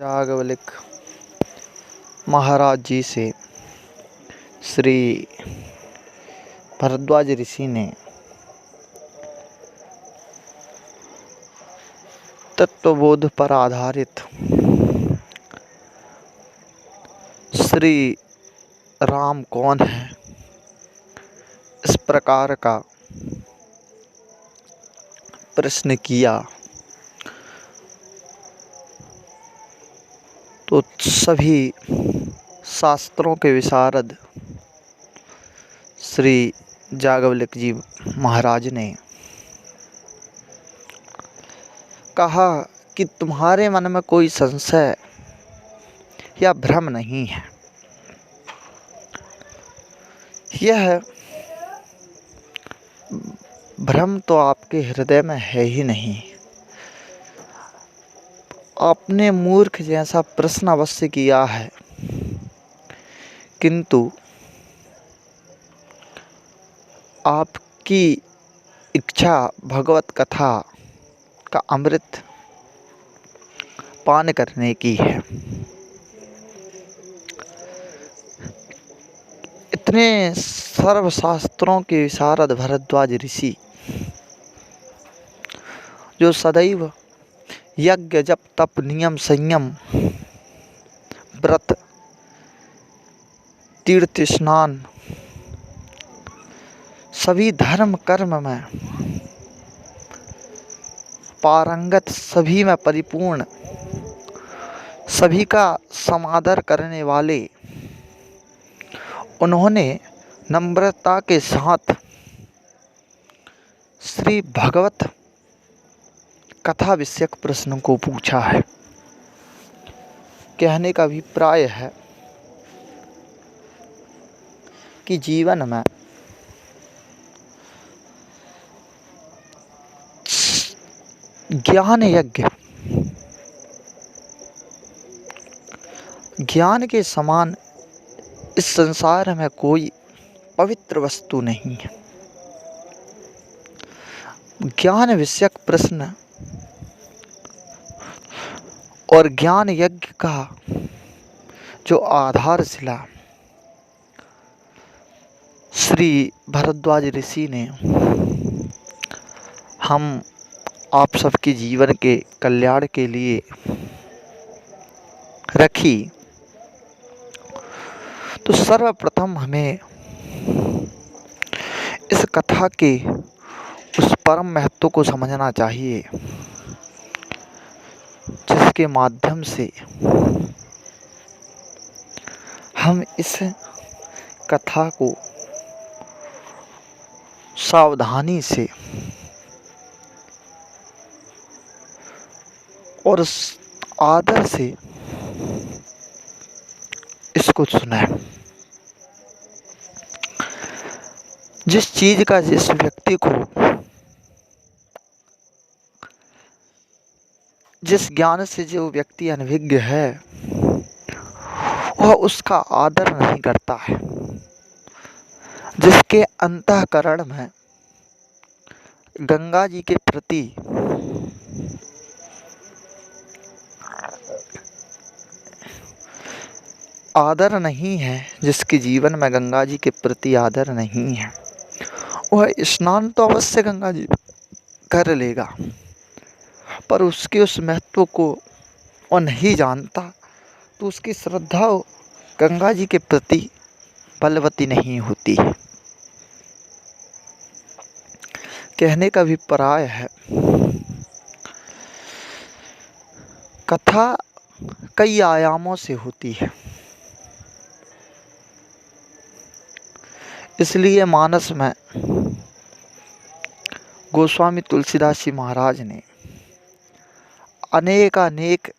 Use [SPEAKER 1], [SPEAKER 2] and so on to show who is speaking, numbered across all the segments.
[SPEAKER 1] याज्ञवल्क्य महाराज जी से श्री भरद्वाज ऋषि ने तत्वबोध पर आधारित श्री राम कौन है, इस प्रकार का प्रश्न किया तो सभी शास्त्रों के विशारद श्री याज्ञवल्क्य जी महाराज ने कहा कि तुम्हारे मन में कोई संशय या भ्रम नहीं है। यह भ्रम तो आपके हृदय में है ही नहीं। आपने मूर्ख जैसा प्रश्न अवश्य किया है, किंतु आपकी इच्छा भगवत कथा का अमृत पान करने की है। इतने सर्वशास्त्रों के विशारद भरद्वाज ऋषि, जो सदैव यज्ञ जप तप नियम संयम व्रत तीर्थ स्नान सभी धर्म कर्म में पारंगत, सभी में परिपूर्ण, सभी का समादर करने वाले, उन्होंने नम्रता के साथ श्री भगवत कथा विषयक प्रश्न को पूछा है। कहने का अभिप्राय है कि जीवन में ज्ञान यज्ञ, ज्ञान के समान इस संसार में कोई पवित्र वस्तु नहीं है। ज्ञान विषयक प्रश्न और ज्ञान यज्ञ का जो आधारशिला श्री भरद्वाज ऋषि ने हम आप सबके जीवन के कल्याण के लिए रखी, तो सर्वप्रथम हमें इस कथा के उस परम महत्व को समझना चाहिए, जिसके माध्यम से हम इस कथा को सावधानी से और आदर से इसको सुने। जिस चीज का जिस व्यक्ति को, जिस ज्ञान से जो व्यक्ति अनभिज्ञ है, वह उसका आदर नहीं करता है। जिसके अंतःकरण में गंगा जी के प्रति आदर नहीं है, जिसके जीवन में गंगा जी के प्रति आदर नहीं है, वह स्नान तो अवश्य गंगा जी कर लेगा, पर उसके उस महत्व को वह नहीं जानता, तो उसकी श्रद्धा गंगा जी के प्रति बलवती नहीं होती है। कहने का अभिप्राय है, कथा कई आयामों से होती है। इसलिए मानस में गोस्वामी तुलसीदास जी महाराज ने अनेक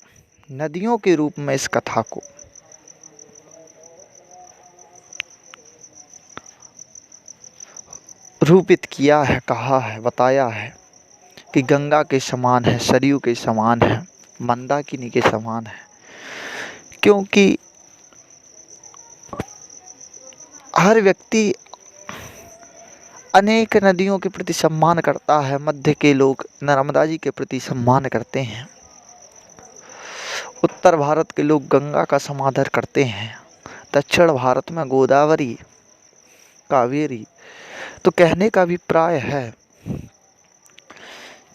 [SPEAKER 1] नदियों के रूप में इस कथा को रूपित किया है, कहा है, बताया है कि गंगा के समान है, सरयू के समान है, मंदाकिनी के समान है। क्योंकि हर व्यक्ति अनेक नदियों के प्रति सम्मान करता है। मध्य के लोग नर्मदा जी के प्रति सम्मान करते हैं, उत्तर भारत के लोग गंगा का समादर करते हैं, दक्षिण भारत में गोदावरी, कावेरी। तो कहने का अभिप्राय है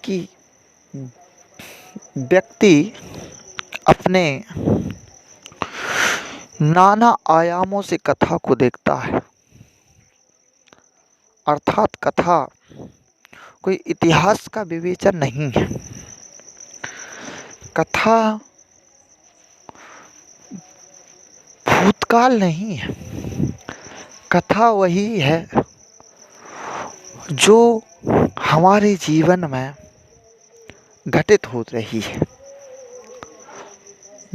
[SPEAKER 1] कि व्यक्ति अपने नाना आयामों से कथा को देखता है, अर्थात कथा कोई इतिहास का विवेचन नहीं है। कथा भूतकाल नहीं है, कथा वही है जो हमारे जीवन में घटित हो रही है।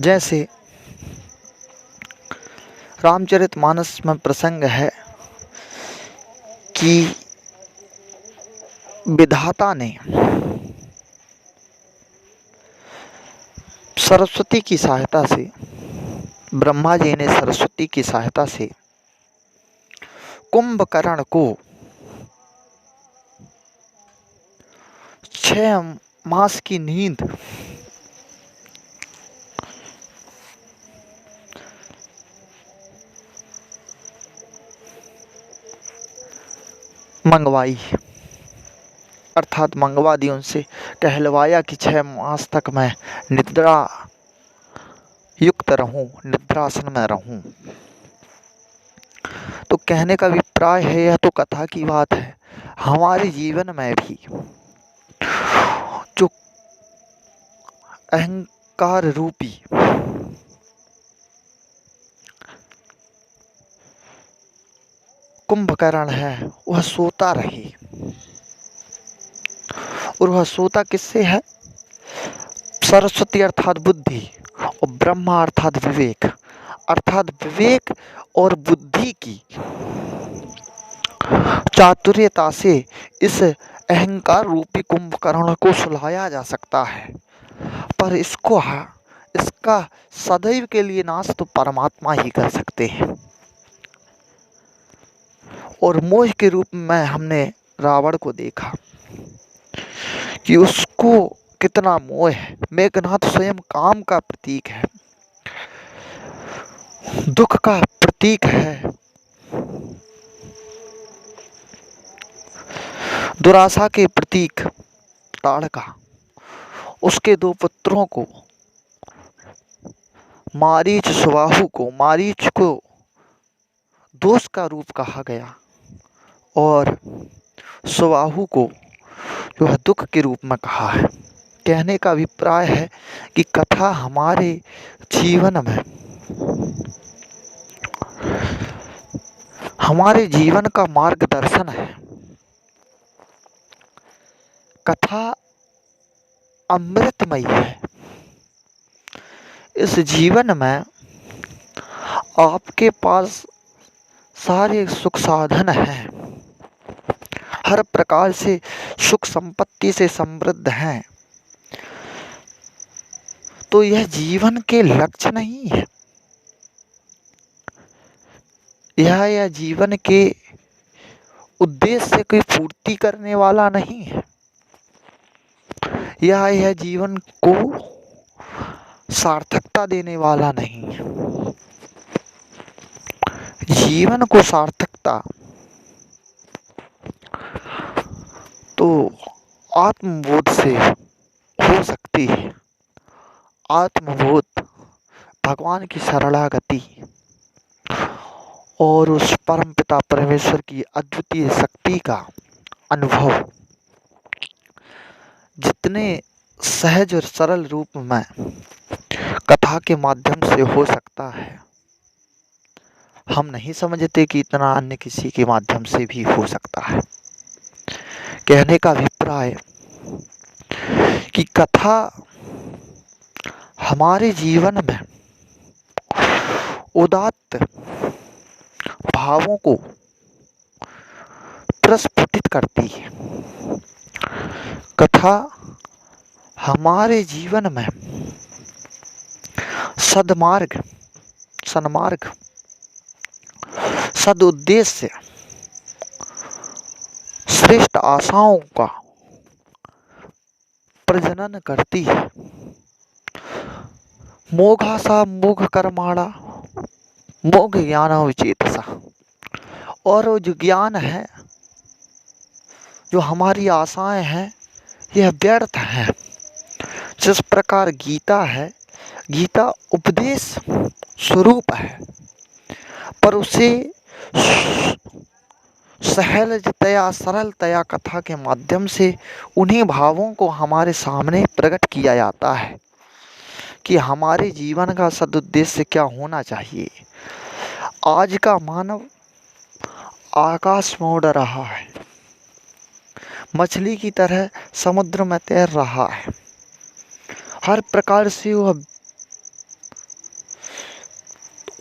[SPEAKER 1] जैसे रामचरितमानस में प्रसंग है कि विधाता ने सरस्वती की सहायता से, ब्रह्मा जी ने सरस्वती की सहायता से कुंभकर्ण को 6 मास की नींद मंगवाई, अर्थात मंगवा दी, उनसे कहलवाया कि 6 मास तक मैं निद्रा युक्त रहूं, निद्रासन में रहूं। तो कहने का अभिप्राय है, यह तो कथा की बात है। हमारे जीवन में भी जो अहंकार रूपी कुंभकर्ण है, वह सोता रहे। और वह सोता किससे है? सरस्वती अर्थात बुद्धि और ब्रह्मा अर्थात विवेक, अर्थात विवेक और बुद्धि की चातुर्यता से इस अहंकार रूपी कुंभकर्ण को सुलाया जा सकता है। पर इसका सदैव के लिए नाश तो परमात्मा ही कर सकते हैं। और मोह के रूप में हमने रावण को देखा कि उसको कितना मोह है। मेघनाथ स्वयं काम का प्रतीक है, दुख का प्रतीक है, दुराशा के प्रतीक ताड़का। उसके 2 पुत्रों को, मारीच सुबाहु को, मारीच को दोष का रूप कहा गया और सुबाहु को जो है दुख के रूप में कहा है। कहने का अभिप्राय है कि कथा हमारे जीवन में, हमारे जीवन का मार्गदर्शन है। कथा अमृतमयी है। इस जीवन में आपके पास सारे सुख साधन हैं, हर प्रकार से सुख संपत्ति से समृद्ध हैं, तो यह जीवन के लक्ष्य नहीं है। यह जीवन के उद्देश्य से कोई पूर्ति करने वाला नहीं है। यह जीवन को सार्थकता देने वाला नहीं है। जीवन को सार्थकता तो आत्मबोध से हो सकती है। आत्मबोध, भगवान की शरणागति और उस परमपिता परमेश्वर की अद्वितीय शक्ति का अनुभव जितने सहज और सरल रूप में कथा के माध्यम से हो सकता है, हम नहीं समझते कि इतना अन्य किसी के माध्यम से भी हो सकता है। कहने का अभिप्राय कि कथा हमारे जीवन में उदात्त भावों को प्रस्फुटित करती है। कथा हमारे जीवन में सन्मार्ग, सदुद्देश्य, श्रेष्ठ आशाओं का प्रजनन करती है। मोघासा मोघ कर्माणा मोघ ज्ञान विचेतसा। और वो जो ज्ञान है, जो हमारी आशाएं हैं, यह व्यर्थ है। जिस प्रकार गीता है, गीता उपदेश स्वरूप है, पर उसे सहजतया सरलतया कथा के माध्यम से उन्हीं भावों को हमारे सामने प्रकट किया जाता है कि हमारे जीवन का सदुद्देश्य क्या होना चाहिए। आज का मानव आकाश में उड़ रहा है, मछली की तरह समुद्र में तैर रहा है। हर प्रकार से वह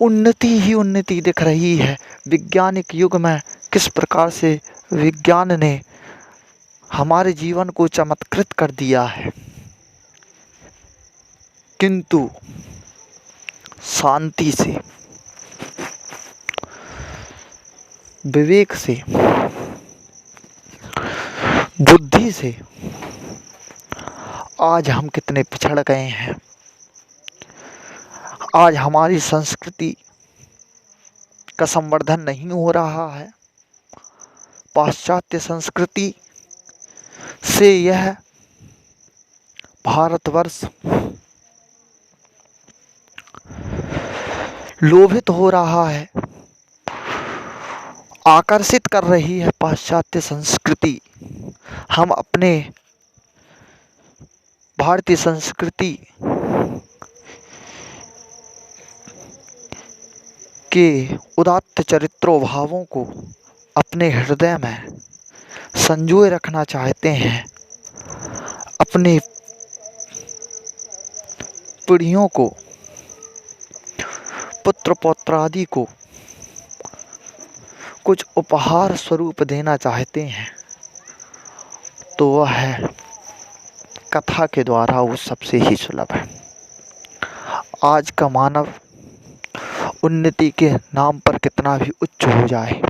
[SPEAKER 1] उन्नति ही उन्नति दिख रही है। वैज्ञानिक युग में किस प्रकार से विज्ञान ने हमारे जीवन को चमत्कृत कर दिया है, किंतु शांति से, विवेक से, बुद्धि से आज हम कितने पिछड़ गए हैं। आज हमारी संस्कृति का संवर्धन नहीं हो रहा है। पाश्चात्य संस्कृति से यह भारतवर्ष लोभित हो रहा है, आकर्षित कर रही है पाश्चात्य संस्कृति। हम अपने भारतीय संस्कृति के उदात्त चरित्रों भावों को अपने हृदय में संजोए रखना चाहते हैं। अपने पीढ़ियों को, पुत्र पौत्र आदि को कुछ उपहार स्वरूप देना चाहते हैं, तो वह है कथा के द्वारा वो सबसे ही सुलभ है। आज का मानव उन्नति के नाम पर कितना भी उच्च हो जाए,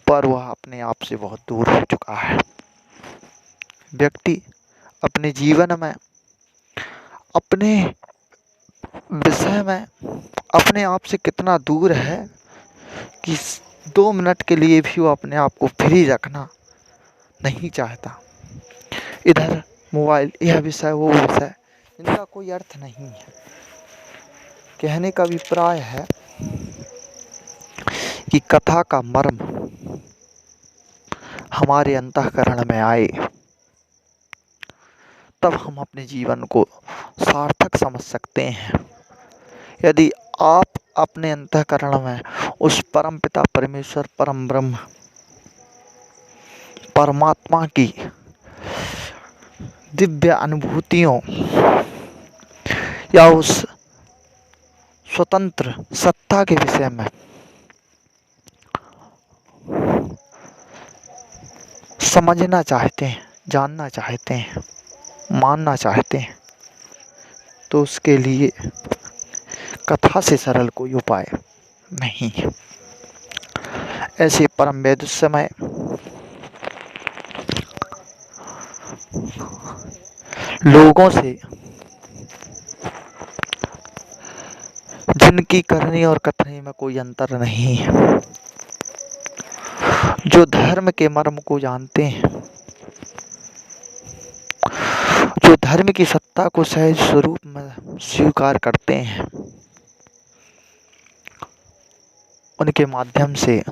[SPEAKER 1] पर वह अपने आप से बहुत दूर हो चुका है। व्यक्ति अपने जीवन में, अपने विषय में अपने आप से कितना दूर है कि 2 मिनट के लिए भी वो अपने आप को फ्री रखना नहीं चाहता। इधर मोबाइल, यह विषय वो विषय, इनका कोई अर्थ नहीं है। कहने का अभिप्राय है कि कथा का मर्म हमारे अंतःकरण में आए, तब हम अपने जीवन को सार्थक समझ सकते हैं। यदि आप अपने अंतःकरण में उस परम पिता परमेश्वर, परम ब्रह्म, परमात्मा की दिव्य अनुभूतियों या उस स्वतंत्र सत्ता के विषय में समझना चाहते हैं, जानना चाहते हैं, मानना चाहते हैं, तो उसके लिए कथा से सरल कोई उपाय नहीं है। ऐसे परम वैदुष्यमय लोगों से, जिनकी करनी और कथनी में कोई अंतर नहीं है, जो धर्म के मर्म को जानते हैं, जो धर्म की सत्ता को सहज स्वरूप में स्वीकार करते हैं, उनके माध्यम से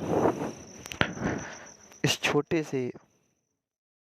[SPEAKER 1] इस छोटे से